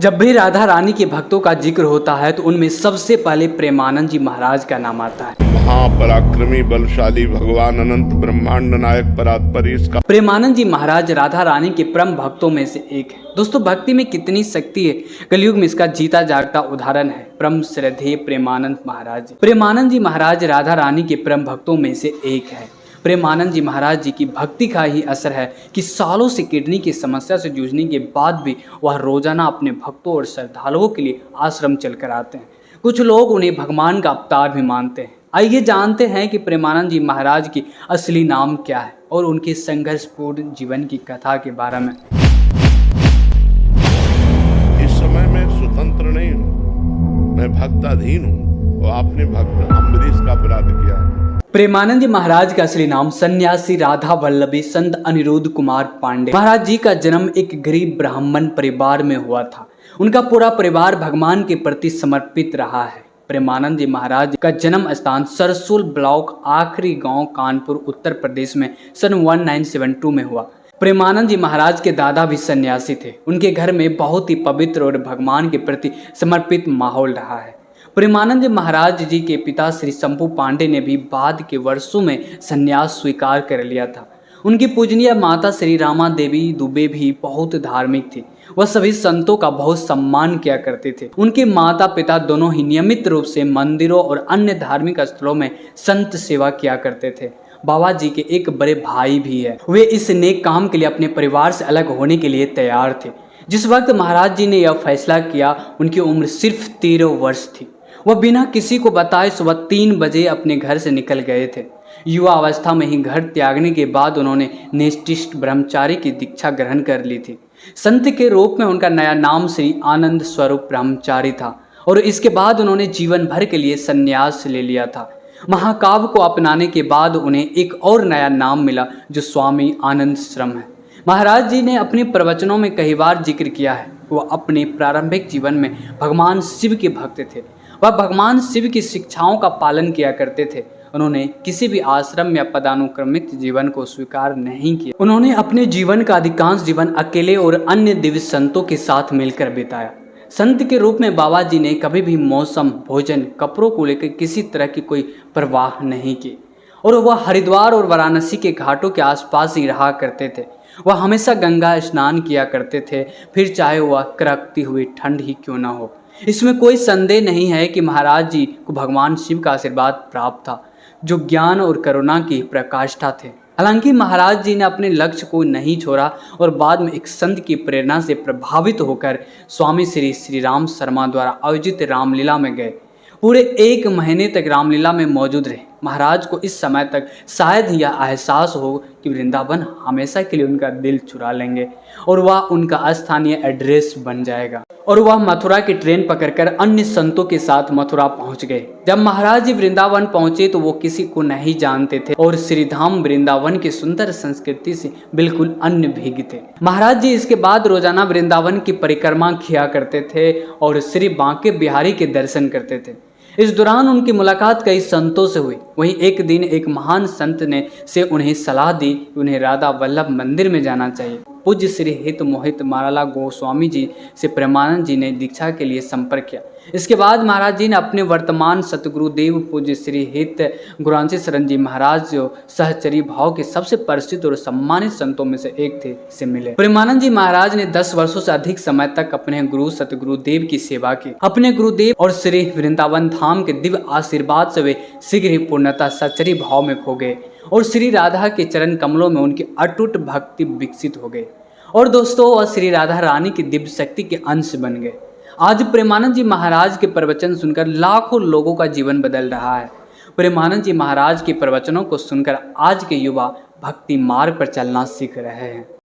जब भी राधा रानी के भक्तों का जिक्र होता है तो उनमें सबसे पहले प्रेमानंद जी महाराज का नाम आता है। महापराक्रमी बलशाली भगवान अनंत ब्रह्मांड नायक परात्पर इसका प्रेमानंद जी महाराज राधा रानी के परम भक्तों में से एक है। दोस्तों, भक्ति में कितनी शक्ति है, कलयुग में इसका जीता जागता उदाहरण है परम श्रद्धेय प्रेमानंद महाराज जी। प्रेमानंद जी महाराज राधा रानी के परम भक्तों में से एक है। प्रेमानंद जी महाराज जी की भक्ति का ही असर है कि सालों से किडनी की समस्या से जूझने के बाद भी वह रोजाना अपने भक्तों और श्रद्धालुओं के लिए आश्रम चलकर आते हैं। कुछ लोग उन्हें भगवान का अवतार भी मानते हैं। आइए जानते हैं कि प्रेमानंद जी महाराज की असली नाम क्या है और उनके संघर्षपूर्ण जीवन की कथा के बारे में। इस समय मैं स्वतंत्र नहीं हूँ, मैं भक्ताधीन हूँ और आपने भक्त अम्बरीश का अपराध किया है। प्रेमानंद जी महाराज का असली नाम सन्यासी राधा वल्लभी संत अनिरुद्ध कुमार पांडे महाराज जी का जन्म एक गरीब ब्राह्मण परिवार में हुआ था। उनका पूरा परिवार भगवान के प्रति समर्पित रहा है। प्रेमानंद जी महाराज का जन्म स्थान सरसोल ब्लॉक आखिरी गांव कानपुर उत्तर प्रदेश में सन 1972 में हुआ। प्रेमानंद जी महाराज के दादा भी सन्यासी थे। उनके घर में बहुत ही पवित्र और भगवान के प्रति समर्पित माहौल रहा है। प्रेमानंद जी महाराज जी के पिता श्री शंभू पांडे ने भी बाद के वर्षों में संन्यास स्वीकार कर लिया था। उनकी पूजनीय माता श्री रामा देवी दुबे भी बहुत धार्मिक थी। वह सभी संतों का बहुत सम्मान किया करते थे। उनके माता पिता दोनों ही नियमित रूप से मंदिरों और अन्य धार्मिक स्थलों में संत सेवा किया करते थे। बाबा जी के एक बड़े भाई भी है। वे इस नेक काम के लिए अपने परिवार से अलग होने के लिए तैयार थे। जिस वक्त महाराज जी ने यह फैसला किया उनकी उम्र सिर्फ 13 वर्ष थी। वह बिना किसी को बताए सुबह 3 बजे अपने घर से निकल गए थे। युवा अवस्था में ही घर त्यागने के बाद उन्होंने निष्ठिष्ट ब्रह्मचारी की दीक्षा ग्रहण कर ली थी। संत के रूप में उनका नया नाम श्री आनंद स्वरूप ब्रह्मचारी था और इसके बाद उन्होंने जीवन भर के लिए संन्यास ले लिया था। महाकाव्य को अपनाने के बाद उन्हें एक और नया नाम मिला जो स्वामी आनंद श्रम है। महाराज जी ने अपने प्रवचनों में कई बार जिक्र किया है। वह अपने प्रारंभिक जीवन में भगवान शिव के भक्त थे। वह भगवान शिव की शिक्षाओं का पालन किया करते थे। उन्होंने किसी भी आश्रम या पदानुक्रमित जीवन को स्वीकार नहीं किया। उन्होंने अपने जीवन का अधिकांश जीवन अकेले और अन्य दिव्य संतों के साथ मिलकर बिताया। संत के रूप में बाबा जी ने कभी भी मौसम, भोजन, कपड़ों को लेकर किसी तरह की कोई परवाह नहीं की और वह हरिद्वार और वाराणसी के घाटों के आसपास ही रहा करते थे। वह हमेशा गंगा स्नान किया करते थे, फिर चाहे वह कड़कती हुई ठंड ही क्यों न हो। इसमें कोई संदेह नहीं है कि महाराज जी को भगवान शिव का आशीर्वाद प्राप्त था जो ज्ञान और करुणा की प्रकाष्ठा थे। हालांकि महाराज जी ने अपने लक्ष्य को नहीं छोड़ा और बाद में एक संत की प्रेरणा से प्रभावित होकर स्वामी श्री राम शर्मा द्वारा आयोजित रामलीला में गए। पूरे 1 महीने तक रामलीला में मौजूद रहे। महाराज को इस समय तक शायद यह एहसास हो कि वृंदावन हमेशा के लिए उनका दिल चुरा लेंगे और वह उनका स्थानीय एड्रेस बन जाएगा। और वह मथुरा की ट्रेन पकड़कर अन्य संतों के साथ मथुरा पहुंच गए। जब महाराज जी वृंदावन पहुंचे तो वो किसी को नहीं जानते थे और श्रीधाम वृंदावन की सुंदर संस्कृति से बिल्कुल अन्य भीग थे। महाराज जी इसके बाद रोजाना वृंदावन की परिक्रमा किया करते थे और श्री बांके बिहारी के दर्शन करते थे। इस दौरान उनकी मुलाकात कई संतों से हुई। वहीं एक दिन एक महान संत ने से उन्हें सलाह दी कि उन्हें राधा वल्लभ मंदिर में जाना चाहिए। पूज्य श्री हित मोहित मालाला गोस्वामी जी से प्रेमानंद जी ने दीक्षा के लिए संपर्क किया। इसके बाद महाराज जी ने अपने वर्तमान सतगुरुदेव पूज्य श्री हित गुरांशी शरण जी महाराज जो सहचरी भाव के सबसे प्रसिद्ध और सम्मानित संतों में से एक थे से मिले। प्रेमानंद जी महाराज ने 10 वर्षों से अधिक समय तक अपने गुरु सतगुरुदेव की सेवा की। अपने गुरुदेव और श्री वृंदावन धाम के दिव्य आशीर्वाद से वे शीघ्र ही पूर्णतः सहचरी भाव में खो गए और श्री राधा के चरण कमलों में उनकी अटूट भक्ति विकसित हो गई और दोस्तों वह श्री राधा रानी की दिव्य शक्ति के अंश बन गए। आज प्रेमानंद जी महाराज के प्रवचन सुनकर लाखों लोगों का जीवन बदल रहा है। प्रेमानंद जी महाराज के प्रवचनों को सुनकर आज के युवा भक्ति मार्ग पर चलना सीख रहे हैं।